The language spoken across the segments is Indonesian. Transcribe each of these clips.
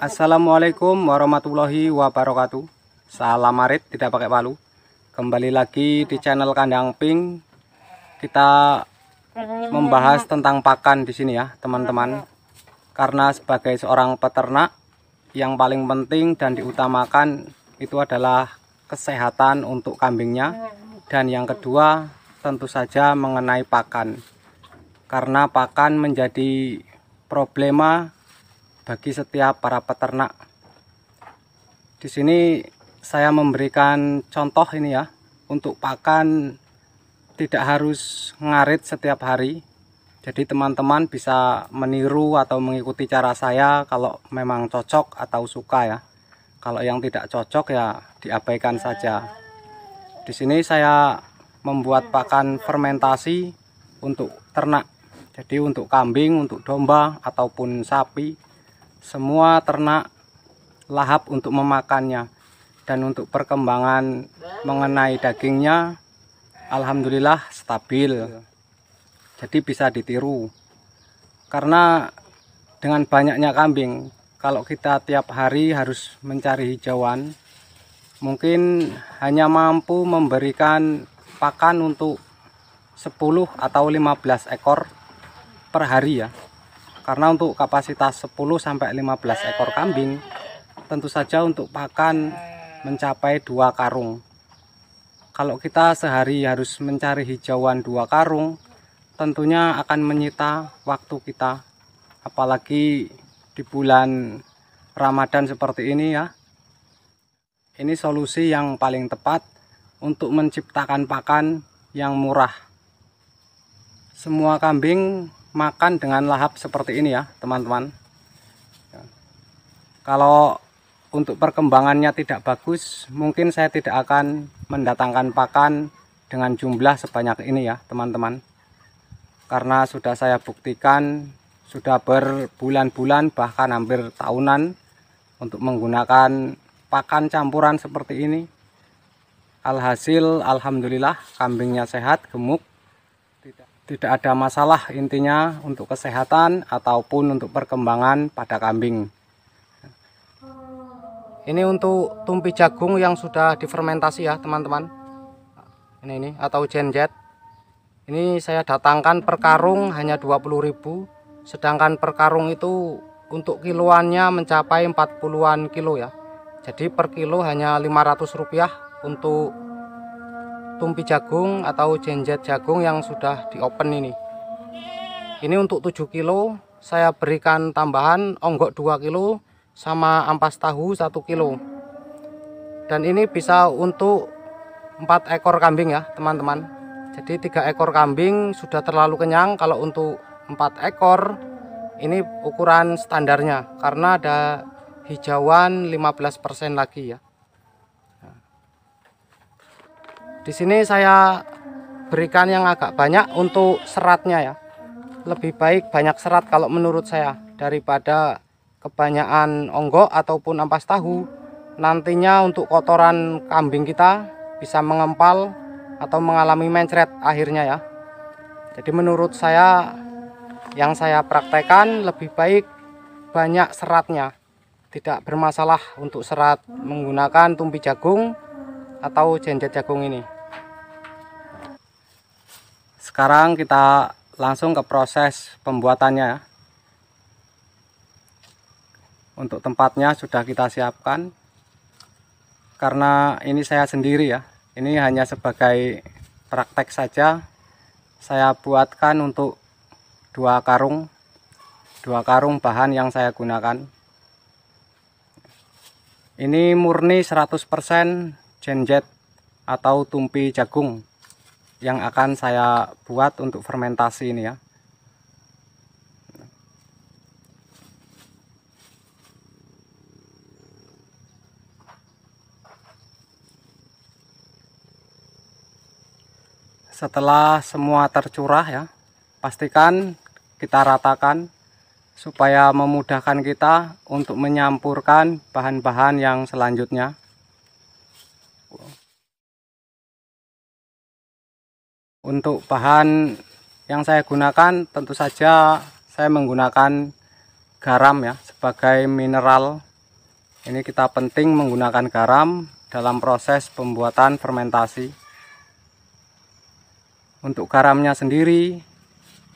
Assalamualaikum warahmatullahi wabarakatuh. Salam marit tidak pakai palu. Kembali lagi di channel Kandang Pink. Kita membahas tentang pakan di sini ya, teman-teman. Karena sebagai seorang peternak, yang paling penting dan diutamakan itu adalah kesehatan untuk kambingnya. Dan yang kedua, tentu saja mengenai pakan. Karena pakan menjadi problema bagi setiap para peternak. Di sini saya memberikan contoh ini ya, untuk pakan tidak harus ngarit setiap hari. Jadi teman-teman bisa meniru atau mengikuti cara saya kalau memang cocok atau suka ya. Kalau yang tidak cocok ya diabaikan saja. Di sini saya membuat pakan fermentasi untuk ternak. Jadi untuk kambing, untuk domba ataupun sapi, semua ternak lahap untuk memakannya. Dan untuk perkembangan mengenai dagingnya, alhamdulillah stabil. Jadi bisa ditiru. Karena dengan banyaknya kambing, kalau kita tiap hari harus mencari hijauan, mungkin hanya mampu memberikan pakan untuk 10 atau 15 ekor per hari ya. Karena untuk kapasitas 10-15 ekor kambing, tentu saja untuk pakan mencapai 2 karung. Kalau kita sehari harus mencari hijauan 2 karung, tentunya akan menyita waktu kita. Apalagi di bulan Ramadan seperti ini ya. Ini solusi yang paling tepat untuk menciptakan pakan yang murah. Semua kambing makan dengan lahap seperti ini ya, teman-teman. Kalau untuk perkembangannya tidak bagus, mungkin saya tidak akan mendatangkan pakan dengan jumlah sebanyak ini ya, teman-teman. Karena sudah saya buktikan, sudah berbulan-bulan bahkan hampir tahunan untuk menggunakan pakan campuran seperti ini. Alhasil alhamdulillah kambingnya sehat, gemuk, tidak ada masalah intinya untuk kesehatan ataupun untuk perkembangan pada kambing. Ini untuk tumpi jagung yang sudah difermentasi ya, teman-teman. Ini atau genjet. Ini saya datangkan per karung hanya 20.000, sedangkan per karung itu untuk kiloannya mencapai 40-an kilo ya. Jadi per kilo hanya Rp500 untuk tumpi jagung atau genjet jagung yang sudah di open ini. Ini untuk 7 kilo saya berikan tambahan onggok 2 kilo sama ampas tahu 1 kilo. Dan ini bisa untuk 4 ekor kambing ya, teman-teman. Jadi 3 ekor kambing sudah terlalu kenyang. Kalau untuk 4 ekor ini ukuran standarnya, karena ada hijauan 15% lagi ya. Di sini saya berikan yang agak banyak untuk seratnya ya. Lebih baik banyak serat kalau menurut saya daripada kebanyakan onggok ataupun ampas tahu. Nantinya untuk kotoran kambing kita bisa mengempal atau mengalami mencret akhirnya ya. Jadi menurut saya, yang saya praktekkan lebih baik banyak seratnya. Tidak bermasalah untuk serat menggunakan tumpi jagung atau genjet jagung ini. Sekarang kita langsung ke proses pembuatannya ya. Untuk tempatnya sudah kita siapkan. Karena ini saya sendiri ya. Ini hanya sebagai praktek saja. Saya buatkan untuk 2 karung bahan yang saya gunakan. Ini murni 100% genjet atau tumpi jagung yang akan saya buat untuk fermentasi ini ya. Setelah semua tercurah ya, pastikan kita ratakan supaya memudahkan kita untuk menyampurkan bahan-bahan yang selanjutnya. Untuk bahan yang saya gunakan tentu saja saya menggunakan garam ya sebagai mineral Ini kita penting menggunakan garam dalam proses pembuatan fermentasi. Untuk garamnya sendiri,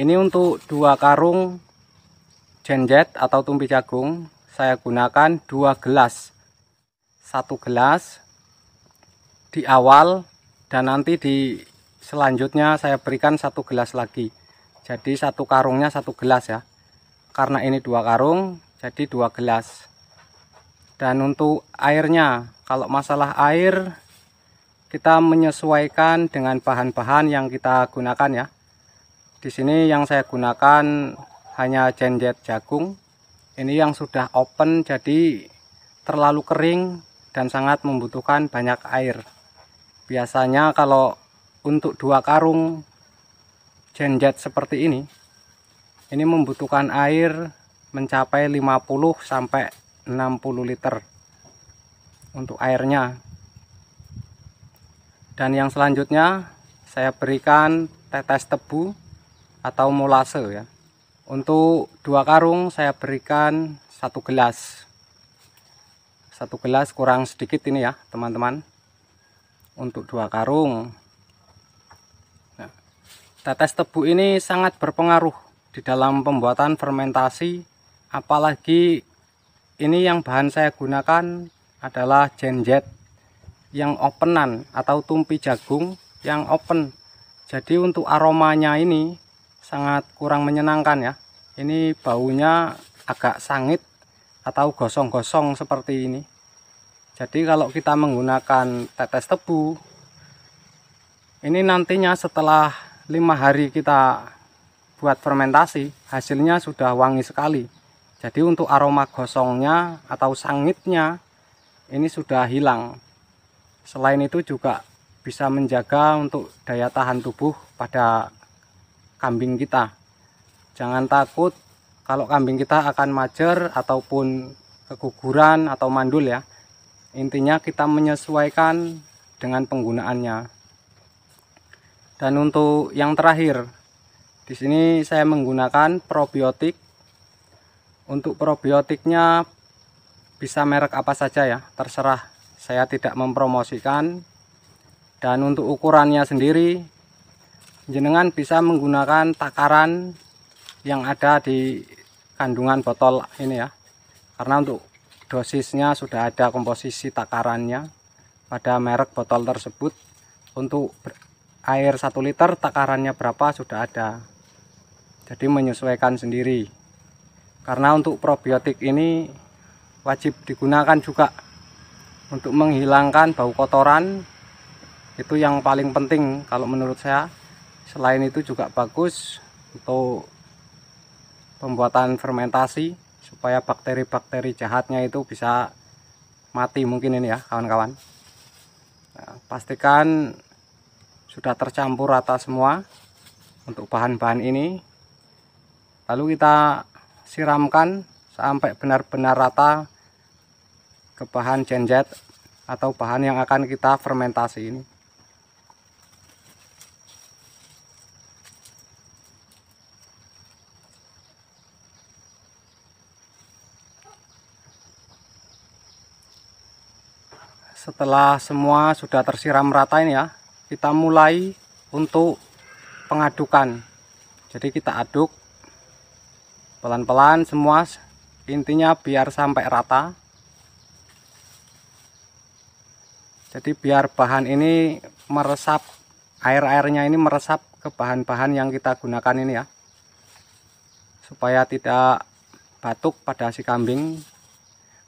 ini untuk 2 karung genjet atau tumpi jagung, saya gunakan 2 gelas. 1 gelas di awal dan nanti di selanjutnya saya berikan 1 gelas lagi. Jadi 1 karungnya 1 gelas ya. Karena ini 2 karung, jadi 2 gelas. Dan untuk airnya, kalau masalah air kita menyesuaikan dengan bahan-bahan yang kita gunakan ya. Di sini yang saya gunakan hanya genjet jagung. Ini yang sudah open, jadi terlalu kering dan sangat membutuhkan banyak air. Biasanya kalau untuk 2 karung genjet seperti ini membutuhkan air mencapai 50 sampai 60 liter untuk airnya. Dan yang selanjutnya saya berikan tetes tebu atau molase ya. Untuk 2 karung saya berikan 1 gelas. 1 gelas kurang sedikit ini ya teman-teman. Untuk 2 karung. Nah, tetes tebu ini sangat berpengaruh di dalam pembuatan fermentasi, apalagi ini yang bahan saya gunakan adalah genjet yang openan atau tumpi jagung yang open. Jadi untuk aromanya ini sangat kurang menyenangkan ya. Ini baunya agak sangit atau gosong-gosong seperti ini. Jadi kalau kita menggunakan tetes tebu, ini nantinya setelah 5 hari kita buat fermentasi, hasilnya sudah wangi sekali. Jadi untuk aroma gosongnya atau sangitnya ini sudah hilang. Selain itu juga bisa menjaga untuk daya tahan tubuh pada kambing kita. Jangan takut kalau kambing kita akan majer ataupun keguguran atau mandul ya. Intinya kita menyesuaikan dengan penggunaannya. Dan untuk yang terakhir, di sini saya menggunakan probiotik. Untuk probiotiknya bisa merek apa saja ya, terserah. Saya tidak mempromosikan. Dan untuk ukurannya sendiri, jenengan bisa menggunakan takaran yang ada di kandungan botol ini ya. Karena untuk dosisnya sudah ada komposisi takarannya pada merek botol tersebut. Untuk air 1 liter takarannya berapa sudah ada. Jadi menyesuaikan sendiri. Karena untuk probiotik ini wajib digunakan juga untuk menghilangkan bau kotoran. Itu yang paling penting kalau menurut saya. Selain itu juga bagus untuk pembuatan fermentasi supaya bakteri-bakteri jahatnya itu bisa mati mungkin ini ya kawan-kawan. Nah, pastikan sudah tercampur rata semua untuk bahan-bahan ini. Lalu kita siramkan sampai benar-benar rata ke bahan genjet atau bahan yang akan kita fermentasi ini. Setelah semua sudah tersiram rata ini ya, kita mulai untuk pengadukan. Jadi kita aduk pelan-pelan semua, intinya biar sampai rata. Jadi biar bahan ini meresap, air-airnya ini meresap ke bahan-bahan yang kita gunakan ini ya. Supaya tidak batuk pada si kambing.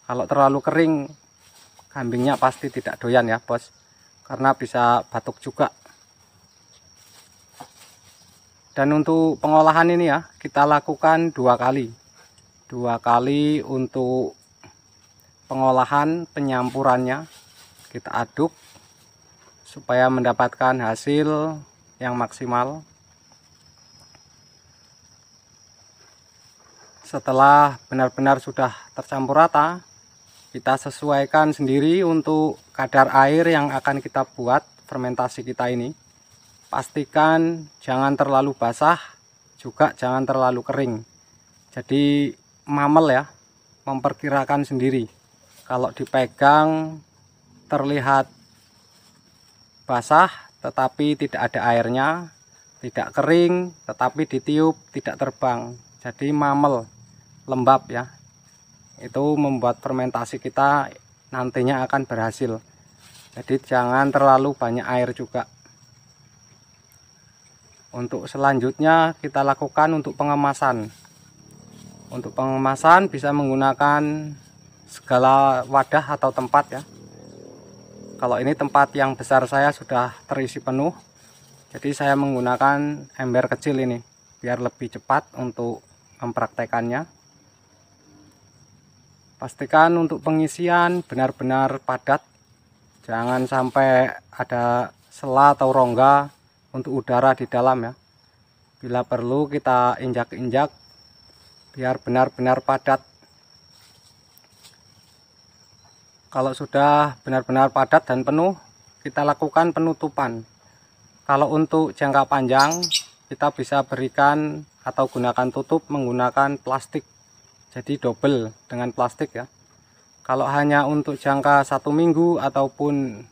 Kalau terlalu kering, kambingnya pasti tidak doyan ya bos, karena bisa batuk juga. Dan untuk pengolahan ini ya, kita lakukan 2 kali. 2 kali untuk pengolahan penyampurannya. Kita aduk supaya mendapatkan hasil yang maksimal. Setelah benar-benar sudah tercampur rata, kita sesuaikan sendiri untuk kadar air yang akan kita buat fermentasi kita ini. Pastikan jangan terlalu basah, juga jangan terlalu kering. Jadi mamel ya, memperkirakan sendiri. Kalau dipegang terlihat basah tetapi tidak ada airnya, tidak kering tetapi ditiup tidak terbang, jadi mamel, lembab ya. Itu membuat fermentasi kita nantinya akan berhasil. Jadi jangan terlalu banyak air juga. Untuk selanjutnya kita lakukan untuk pengemasan. Untuk pengemasan bisa menggunakan segala wadah atau tempat ya. Kalau ini tempat yang besar saya sudah terisi penuh, jadi saya menggunakan ember kecil ini biar lebih cepat untuk mempraktekannya. Pastikan untuk pengisian benar-benar padat, jangan sampai ada sela atau rongga untuk udara di dalam ya. Bila perlu kita injak-injak biar benar-benar padat. Kalau sudah benar-benar padat dan penuh, kita lakukan penutupan. Kalau untuk jangka panjang, kita bisa berikan atau gunakan tutup menggunakan plastik. Jadi double dengan plastik ya. Kalau hanya untuk jangka 1 minggu ataupun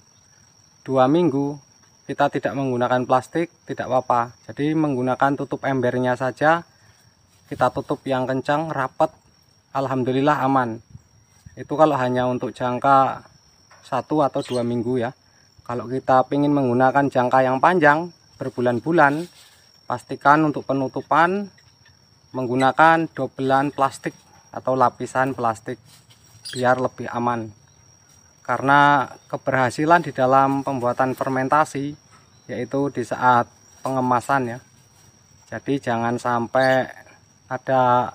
2 minggu, kita tidak menggunakan plastik, tidak apa-apa. Jadi menggunakan tutup embernya saja, kita tutup yang kencang, rapat, alhamdulillah aman. Itu kalau hanya untuk jangka 1 atau 2 minggu ya. Kalau kita ingin menggunakan jangka yang panjang, berbulan-bulan, pastikan untuk penutupan menggunakan dobelan plastik atau lapisan plastik biar lebih aman. Karena keberhasilan di dalam pembuatan fermentasi yaitu di saat pengemasan ya. Jadi jangan sampai ada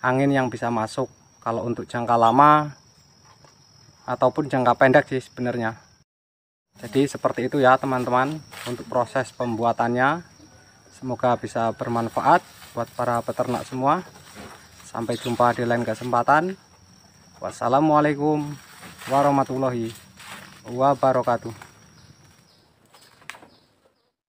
angin yang bisa masuk. Kalau untuk jangka lama ataupun jangka pendek sih sebenarnya. Jadi seperti itu ya teman-teman untuk proses pembuatannya. Semoga bisa bermanfaat buat para peternak semua. Sampai jumpa di lain kesempatan. Wassalamualaikum warahmatullahi wabarakatuh.